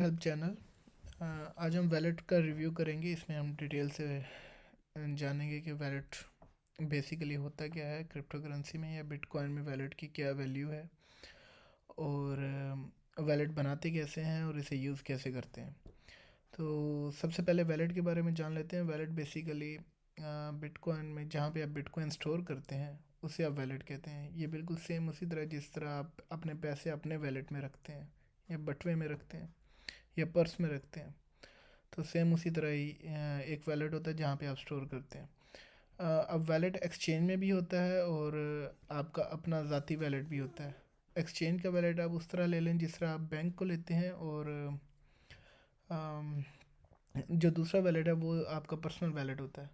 Help channel. आज हम wallet का रिव्यू करेंगे। इसमें हम डिटेल से जानेंगे कि वैलेट बेसिकली होता क्या है क्रिप्टो करेंसी में या बिटकॉइन में वैलेट की क्या वैल्यू है और वैलेट बनाते कैसे हैं और इसे यूज़ कैसे करते हैं। तो सबसे पहले वैलेट के बारे में जान लेते हैं। वैलेट बेसिकली बिटकॉइन में जहाँ पे आप बिटकॉइन स्टोर करते हैं उसे आप वैलेट कहते हैं। ये बिल्कुल सेम उसी तरह जिस तरह आप अपने पैसे अपने वैलेट में रखते हैं या बटुए में रखते हैं या पर्स में रखते हैं। तो सेम उसी तरह ही एक वैलेट होता है जहाँ पे आप स्टोर करते हैं। अब वैलेट एक्सचेंज में भी होता है और आपका अपना ज़ाती वैलेट भी होता है। एक्सचेंज का वैलेट आप उस तरह ले लें जिस तरह आप बैंक को लेते हैं और अम, जो दूसरा वैलेट है वो आपका पर्सनल वैलेट होता है।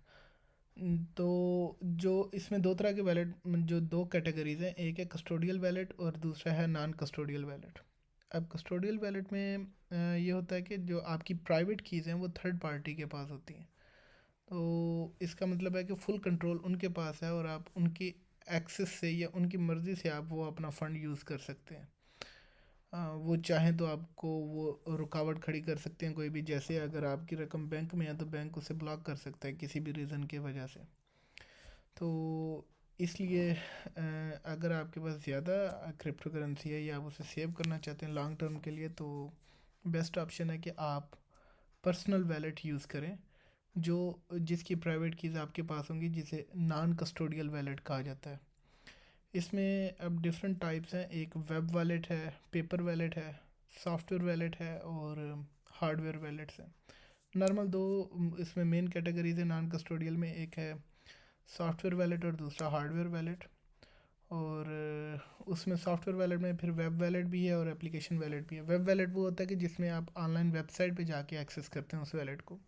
तो जो इसमें दो तरह के वैलेट, जो दो कैटेगरीज हैं, एक है कस्टोडियल वैलेट और दूसरा है नॉन कस्टोडियल वैलेट। अब कस्टोडियल वैलेट में ये होता है कि जो आपकी प्राइवेट कीज़ हैं वो थर्ड पार्टी के पास होती हैं। तो इसका मतलब है कि फुल कंट्रोल उनके पास है और आप उनकी एक्सेस से या उनकी मर्ज़ी से आप वो अपना फ़ंड यूज़ कर सकते हैं। वो चाहें तो आपको वो रुकावट खड़ी कर सकते हैं कोई भी, जैसे अगर आपकी रकम बैंक में है तो बैंक उसे ब्लॉक कर सकता है किसी भी रीज़न की वजह से। तो इसलिए अगर आपके पास ज़्यादा क्रिप्टो करेंसी है या आप उसे सेव करना चाहते हैं लॉन्ग टर्म के लिए, तो बेस्ट ऑप्शन है कि आप पर्सनल वैलेट यूज़ करें जो जिसकी प्राइवेट कीज़ आपके पास होंगी, जिसे नॉन कस्टोडियल वैलेट कहा जाता है। इसमें अब डिफरेंट टाइप्स हैं। एक वेब वैलेट है, पेपर वैलेट है, सॉफ्टवेयर वैलेट है और हार्डवेयर वैलेट्स हैं। नॉर्मल दो इसमें मेन कैटेगरीज है नॉन कस्टोडियल में, एक है सॉफ्टवेयर वैलेट और दूसरा हार्डवेयर वैलेट। और उसमें सॉफ्टवेयर वैलेट में फिर वेब वैलेट भी है और एप्लीकेशन वैलेट भी है। वेब वैलेट वो होता है कि जिसमें आप ऑनलाइन वेबसाइट पे जाके एक्सेस करते हैं उस वैलेट को,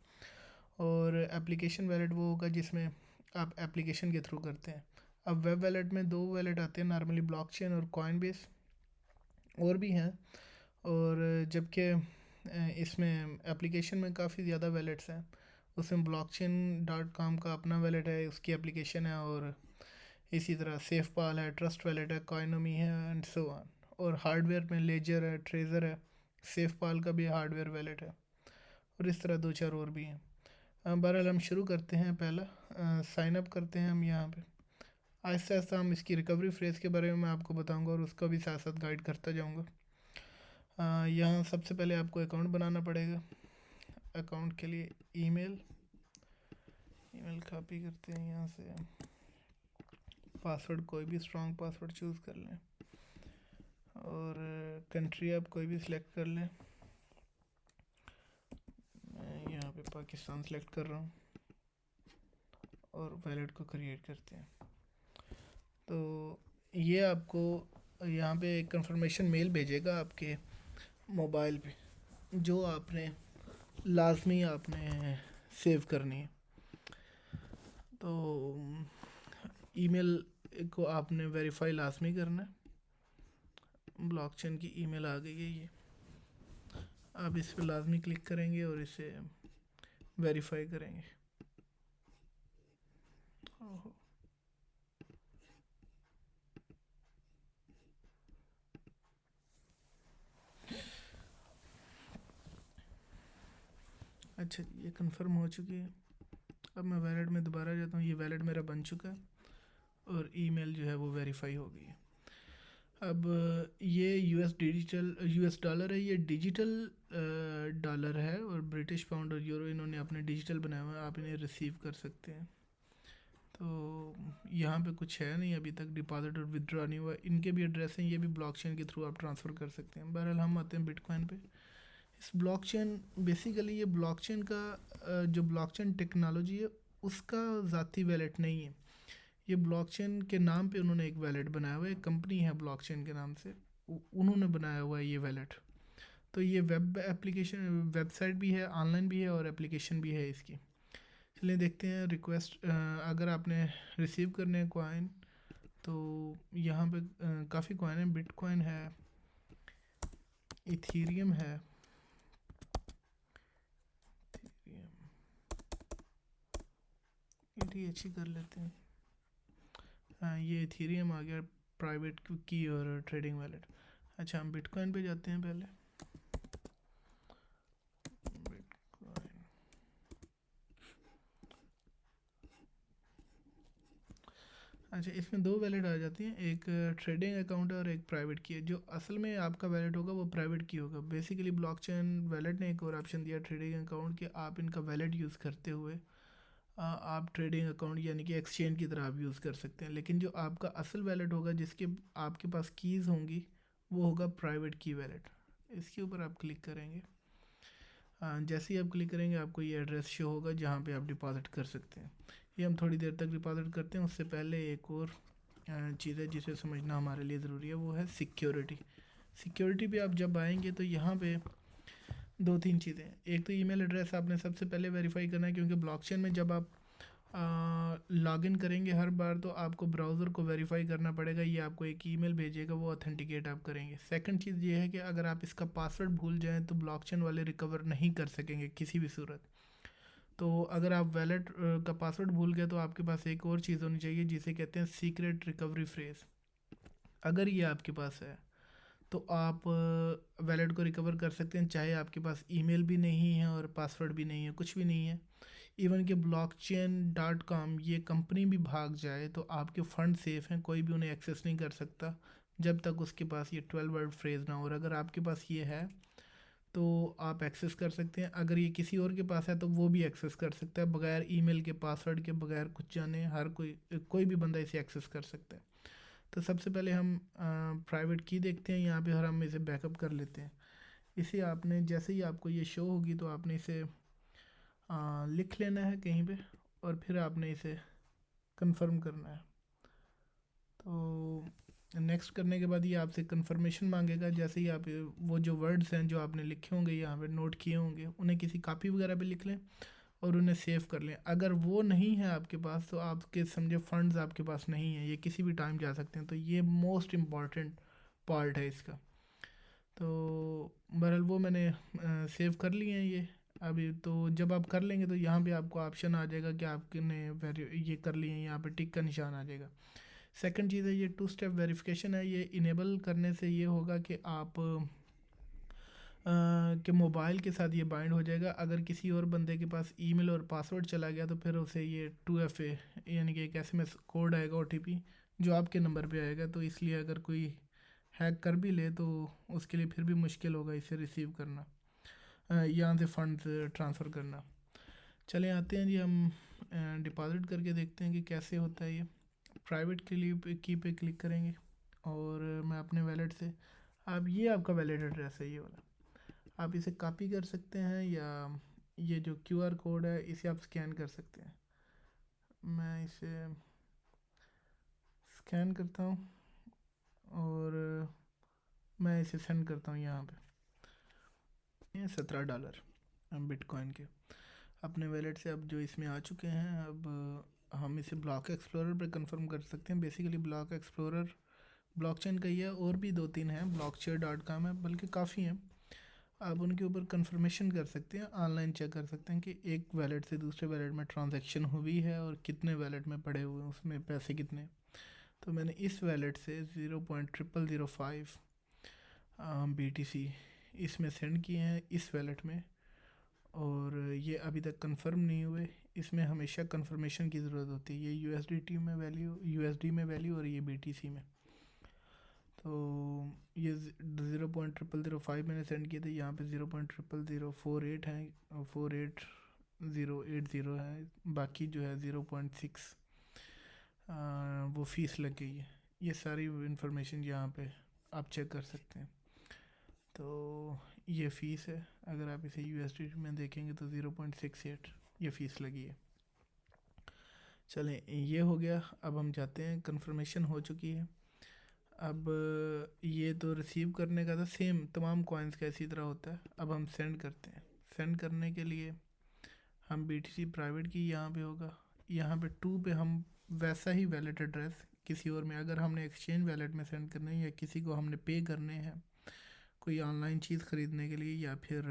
और एप्लीकेशन वैलेट वो होगा जिसमें आप एप्लीकेशन के थ्रू करते हैं। अब वेब वैलेट में दो वैलेट आते हैं नॉर्मली, ब्लॉकचेन और कॉइन बेस, और भी हैं। और जबकि इसमें एप्लीकेशन में काफ़ी ज़्यादा वैलेट्स हैं। उसमें blockchain.com का अपना वैलेट है, उसकी एप्लीकेशन है, और इसी तरह सेफ पाल है, ट्रस्ट वैलेट है, कॉइनोमी है एंड सो ऑन। और हार्डवेयर में लेजर है, ट्रेजर है, सेफ पाल का भी हार्डवेयर वैलेट है, और इस तरह दो चार और भी हैं। बहरहाल हम शुरू करते हैं। पहला साइन अप करते हैं हम यहाँ पे। आहिस्ता आहिस्ता हम इसकी रिकवरी फ्रेज के बारे में मैं आपको बताऊंगा और उसका भी साथ साथ गाइड करता जाऊंगा। यहाँ सबसे पहले आपको अकाउंट बनाना पड़ेगा। अकाउंट के लिए ईमेल ईमेल कॉपी करते हैं यहाँ से। पासवर्ड कोई भी स्ट्रॉन्ग पासवर्ड चूज़ कर लें और कंट्री आप कोई भी सिलेक्ट कर लें। मैं यहाँ पे पाकिस्तान सेलेक्ट कर रहा हूँ और वैलेट को क्रिएट करते हैं। तो ये आपको यहाँ पे एक कंफर्मेशन मेल भेजेगा आपके मोबाइल पे, जो आपने लाजमी आपने सेव करनी है। तो ईमेल को आपने वेरीफाई लाजमी करना है। ब्लॉकचेन की ईमेल आ गई है ये, आप इस पर लाजमी क्लिक करेंगे और इसे वेरीफाई करेंगे। ओहो, अच्छा ये कंफर्म हो चुकी है। अब मैं वैलेट में दोबारा जाता हूँ। ये वैलेट मेरा बन चुका है और ईमेल जो है वो वेरीफाई हो गई है। अब ये यूएस डॉलर है, ये डिजिटल डॉलर है, और ब्रिटिश पाउंड और यूरो इन्होंने अपने डिजिटल बनाए हुए हैं, आप इन्हें रिसीव कर सकते हैं। तो यहाँ पे कुछ है नहीं अभी तक, डिपॉजिट और विदड्रॉ नहीं हुआ। इनके भी एड्रेस हैं, ये भी ब्लॉकचेन के थ्रू आप ट्रांसफ़र कर सकते हैं। बहरहाल हम आते हैं बिटकॉइन पे। इस ब्लॉकचेन बेसिकली ये ब्लॉकचेन का जो ब्लॉकचेन टेक्नोलॉजी है उसका ज़ाती वैलेट नहीं है। ये ब्लॉकचेन के नाम पे उन्होंने एक वैलेट बनाया हुआ है, एक कंपनी है ब्लॉकचेन के नाम से, उन्होंने बनाया हुआ है ये वैलेट। तो ये वेब एप्लीकेशन वेबसाइट भी है, ऑनलाइन भी है और एप्लीकेशन भी है इसकी। चलिए देखते हैं रिक्वेस्ट। अगर आपने रिसीव करने हैं कॉइन, तो यहाँ पे काफ़ी कॉइन है। बिटकॉइन है, इथीरियम है, ये अच्छी कर लेते हैं। हाँ ये इथीरियम आ गया, प्राइवेट की और ट्रेडिंग वैलेट। अच्छा हम बिटकॉइन पे जाते हैं पहले। अच्छा, इसमें दो वैलेट आ जाती हैं, एक ट्रेडिंग अकाउंट है और एक प्राइवेट की है। जो असल में आपका वैलेट होगा वो प्राइवेट की होगा। बेसिकली ब्लॉकचेन वैलेट ने एक और ऑप्शन दिया ट्रेडिंग अकाउंट कि आप इनका वैलेट यूज़ करते हुए आप ट्रेडिंग अकाउंट यानी कि एक्सचेंज की तरह आप यूज़ कर सकते हैं। लेकिन जो आपका असल वैलेट होगा जिसके आपके पास कीज़ होंगी वो होगा प्राइवेट की वैलेट। इसके ऊपर आप क्लिक करेंगे, जैसे ही आप क्लिक करेंगे आपको ये एड्रेस शो होगा जहाँ पे आप डिपॉज़िट कर सकते हैं। ये हम थोड़ी देर तक डिपॉज़िट करते हैं, उससे पहले एक और चीज़ है जिसे समझना हमारे लिए ज़रूरी है, वो है सिक्योरिटी। सिक्योरिटी पे आप जब आएंगे तो यहाँ पे दो तीन चीज़ें हैं। एक तो ईमेल एड्रेस आपने सबसे पहले वेरीफाई करना है, क्योंकि ब्लॉकचेन में जब आप लॉगिन करेंगे हर बार तो आपको ब्राउज़र को वेरीफाई करना पड़ेगा। ये आपको एक ईमेल भेजेगा, वो ऑथेंटिकेट आप करेंगे। सेकंड चीज़ ये है कि अगर आप इसका पासवर्ड भूल जाएं तो ब्लॉकचेन वाले रिकवर नहीं कर सकेंगे किसी भी सूरत। तो अगर आप वैलेट का पासवर्ड भूल गए तो आपके पास एक और चीज़ होनी चाहिए जिसे कहते हैं सीक्रेट रिकवरी फ्रेज। अगर ये आपके पास है तो आप वैलेट को रिकवर कर सकते हैं, चाहे आपके पास ईमेल भी नहीं है और पासवर्ड भी नहीं है, कुछ भी नहीं है। इवन कि blockchain.com ये कंपनी भी भाग जाए तो आपके फंड सेफ हैं, कोई भी उन्हें एक्सेस नहीं कर सकता जब तक उसके पास ये 12 वर्ड फ्रेज ना हो। और अगर आपके पास ये है तो आप एक्सेस कर सकते हैं। अगर ये किसी और के पास है तो वो भी एक्सेस कर सकता है, बगैर ईमेल के, पासवर्ड के, बगैर कुछ जाने हर कोई भी बंदा इसे एक्सेस कर सकता है। तो सबसे पहले हम प्राइवेट की देखते हैं यहाँ पे और हम इसे बैकअप कर लेते हैं। इसे आपने जैसे ही आपको ये शो होगी तो आपने इसे लिख लेना है कहीं पे और फिर आपने इसे कंफर्म करना है। तो नेक्स्ट करने के बाद ये आपसे कंफर्मेशन मांगेगा। जैसे ही आप वो जो वर्ड्स हैं जो आपने लिखे होंगे यहाँ पे नोट किए होंगे उन्हें किसी कापी वगैरह पे लिख लें और उन्हें सेव कर लें। अगर वो नहीं है आपके पास तो आपके समझे फंड्स आपके पास नहीं है, ये किसी भी टाइम जा सकते हैं। तो ये मोस्ट इम्पॉर्टेंट पार्ट है इसका। तो बहरहाल वो मैंने सेव कर लिए हैं ये। अभी तो जब आप कर लेंगे तो यहाँ पे आपको ऑप्शन आ जाएगा कि आपने ये कर लिए हैं, यहाँ पे टिक का निशान आ जाएगा। सेकंड चीज़ है ये टू स्टेप वेरिफिकेशन है। ये इनेबल करने से ये होगा कि आप के मोबाइल के साथ ये बाइंड हो जाएगा। अगर किसी और बंदे के पास ईमेल और पासवर्ड चला गया तो फिर उसे ये 2FA यानी कि एक SMS कोड आएगा, OTP, जो आपके नंबर पे आएगा। तो इसलिए अगर कोई हैक कर भी ले तो उसके लिए फिर भी मुश्किल होगा इसे रिसीव करना, यहाँ से फंड्स ट्रांसफ़र करना। चले आते हैं जी, हम डिपॉज़िट करके देखते हैं कि कैसे होता है ये। प्राइवेट के लिए की पे क्लिक करेंगे और मैं अपने वैलेट से, अब ये आपका वैलेट एड्रेस है ये वाला, आप इसे कॉपी कर सकते हैं या ये जो QR कोड है इसे आप स्कैन कर सकते हैं। मैं इसे स्कैन करता हूँ और मैं इसे सेंड करता हूँ यहाँ पे। ये $17 बिटकॉइन के अपने वैलेट से अब जो इसमें आ चुके हैं। अब हम इसे ब्लॉक एक्सप्लोरर पे कंफर्म कर सकते हैं। बेसिकली ब्लॉक एक्सप्लोरर ब्लॉकचेन का ही है, और भी दो तीन हैं, blockchain.com है, बल्कि काफ़ी हैं। आप उनके ऊपर कंफर्मेशन कर सकते हैं, ऑनलाइन चेक कर सकते हैं कि एक वैलेट से दूसरे वैलेट में ट्रांजैक्शन हुई है और कितने वैलेट में पड़े हुए हैं, उसमें पैसे कितने। तो मैंने इस वैलेट से 0.0005 BTC इसमें सेंड किए हैं इस वैलेट में, और ये अभी तक कंफर्म नहीं हुए। इसमें हमेशा कंफर्मेशन की ज़रूरत होती है। ये USDT में वैल्यू, USD में वैल्यू, और ये BTC में। तो ये 0.0005 मैंने सेंड किए थे, यहाँ पे 0.00048 हैं, 48080 है। बाकी जो है 0.6 वो फ़ीस लग गई है। ये सारी इंफॉर्मेशन यहाँ पे आप चेक कर सकते हैं। तो ये फ़ीस है, अगर आप इसे USD में देखेंगे तो 0.68 ये फ़ीस लगी है। चलें, ये हो गया। अब हम जाते हैं, कंफर्मेशन हो चुकी है। अब ये तो रिसीव करने का था, सेम तमाम कॉइन्स का इसी तरह होता है। अब हम सेंड करते हैं। सेंड करने के लिए हम BTC प्राइवेट की यहाँ पे होगा, यहाँ पे 2 पे हम वैसा ही वैलेट एड्रेस किसी और में, अगर हमने एक्सचेंज वैलेट में सेंड करने हैं या किसी को हमने पे करने हैं कोई ऑनलाइन चीज़ ख़रीदने के लिए, या फिर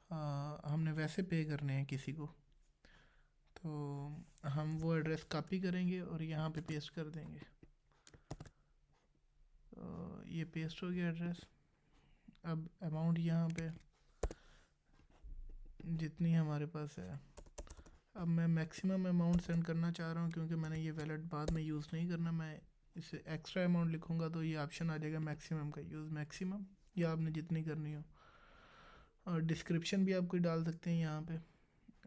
हमने वैसे पे करने हैं किसी को, तो हम वो एड्रेस कॉपी करेंगे और यहाँ पे पेस्ट कर देंगे। तो ये पेस्ट हो गया एड्रेस। अब अमाउंट यहाँ पे जितनी हमारे पास है, अब मैं मैक्सिमम अमाउंट सेंड करना चाह रहा हूँ क्योंकि मैंने ये वैलेट बाद में यूज़ नहीं करना। मैं इसे एक्स्ट्रा अमाउंट लिखूँगा तो ये ऑप्शन आ जाएगा मैक्सिमम का यूज़, मैक्सिमम या आपने जितनी करनी हो। और डिस्क्रिप्शन भी आप कोई डाल सकते हैं यहाँ पे,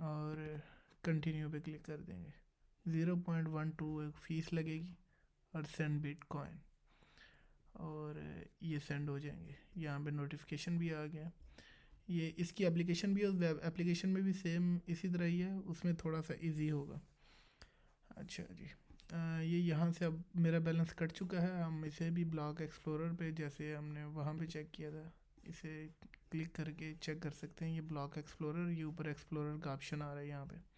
और कंटिन्यू पे क्लिक कर देंगे। 0.12 एक फ़ीस लगेगी और सेंड बिटकॉइन, और ये सेंड हो जाएंगे। यहाँ पे नोटिफिकेशन भी आ गया। ये इसकी एप्लीकेशन भी है, उस वेब एप्लीकेशन में भी सेम इसी तरह ही है, उसमें थोड़ा सा इजी होगा। अच्छा जी, ये यहाँ से अब मेरा बैलेंस कट चुका है। हम इसे भी ब्लॉक एक्सप्लोरर पे, जैसे हमने वहाँ पे चेक किया था, इसे क्लिक करके चेक कर सकते हैं। ये ब्लॉक एक्सप्लोरर, ये ऊपर एक्सप्लोरर का ऑप्शन आ रहा है यहाँ पे।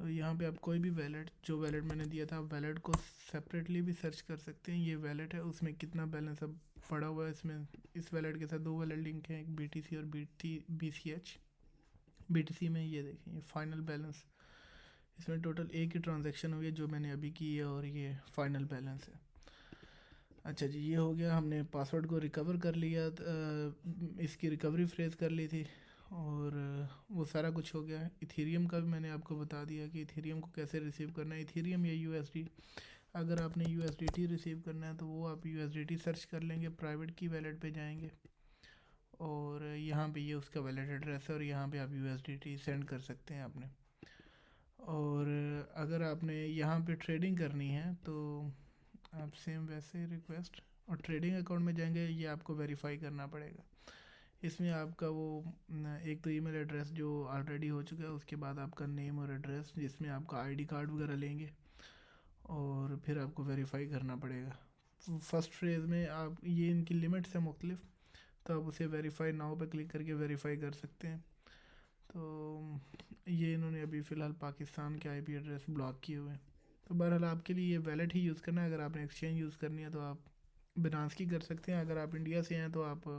यहाँ पे आप कोई भी वैलेट, जो वैलेट मैंने दिया था, आप वैलेट को सेपरेटली भी सर्च कर सकते हैं। ये वैलेट है, उसमें कितना बैलेंस अब पड़ा हुआ है। इसमें इस वैलेट के साथ दो वैलेट लिंक हैं, एक BTC और BCH। BTC में ये देखें, ये फाइनल बैलेंस, इसमें टोटल एक ही ट्रांजैक्शन हुई है जो मैंने अभी की है, और ये फाइनल बैलेंस है। अच्छा जी, ये हो गया, हमने पासवर्ड को रिकवर कर लिया, इसकी रिकवरी फ्रेज कर ली थी, और वो सारा कुछ हो गया है। इथेरियम का भी मैंने आपको बता दिया कि इथेरियम को कैसे रिसीव करना है, इथेरियम या USD। अगर आपने USDT रिसीव करना है तो वो आप USDT सर्च कर लेंगे, प्राइवेट की वैलेट पे जाएंगे, और यहाँ पे ये उसका वैलेट एड्रेस है, और यहाँ पे आप USDT सेंड कर सकते हैं आपने। और अगर आपने यहाँ पे ट्रेडिंग करनी है तो आप सेम वैसे रिक्वेस्ट और ट्रेडिंग अकाउंट में जाएंगे, ये आपको वेरीफाई करना पड़ेगा। इसमें आपका वो एक तो ईमेल एड्रेस जो ऑलरेडी हो चुका है, उसके बाद आपका नेम और एड्रेस, जिसमें आपका ID कार्ड वगैरह लेंगे, और फिर आपको वेरीफाई करना पड़ेगा। फर्स्ट फ्रेज में आप, ये इनकी लिमिट्स है मुख्तलिफ, तो आप उसे वेरीफाई नाउ पे क्लिक करके वेरीफाई कर सकते हैं। तो ये इन्होंने अभी फ़िलहाल पाकिस्तान के IP एड्रेस ब्लॉक किए हुए हैं। तो बहरहाल आपके लिए ये वैलेट ही यूज़ करना है। अगर आपने एक्सचेंज यूज़ करनी है तो आप बिनांस की कर सकते हैं। अगर आप इंडिया से हैं तो आप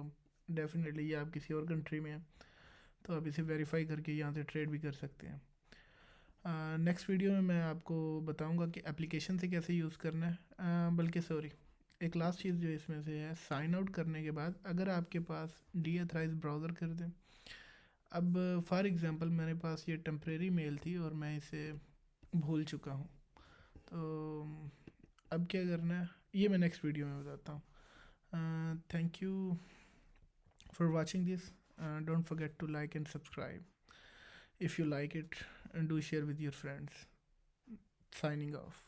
डेफिनेटली, ये आप किसी और कंट्री में हैं तो आप इसे वेरीफाई करके यहाँ से ट्रेड भी कर सकते हैं। नेक्स्ट वीडियो में मैं आपको बताऊंगा कि एप्लीकेशन से कैसे यूज़ करना है। बल्कि सॉरी, एक लास्ट चीज़ जो इसमें से है, साइन आउट करने के बाद अगर आपके पास डीऑथराइज ब्राउज़र कर दें। अब फॉर एग्ज़ाम्पल मेरे पास ये टेम्प्रेरी मेल थी और मैं इसे भूल चुका हूँ, तो अब क्या करना है ये मैं नेक्स्ट वीडियो में बताता हूँ। Thank you for watching this. Don't forget to like and subscribe if you like it, and do share with your friends. Signing off.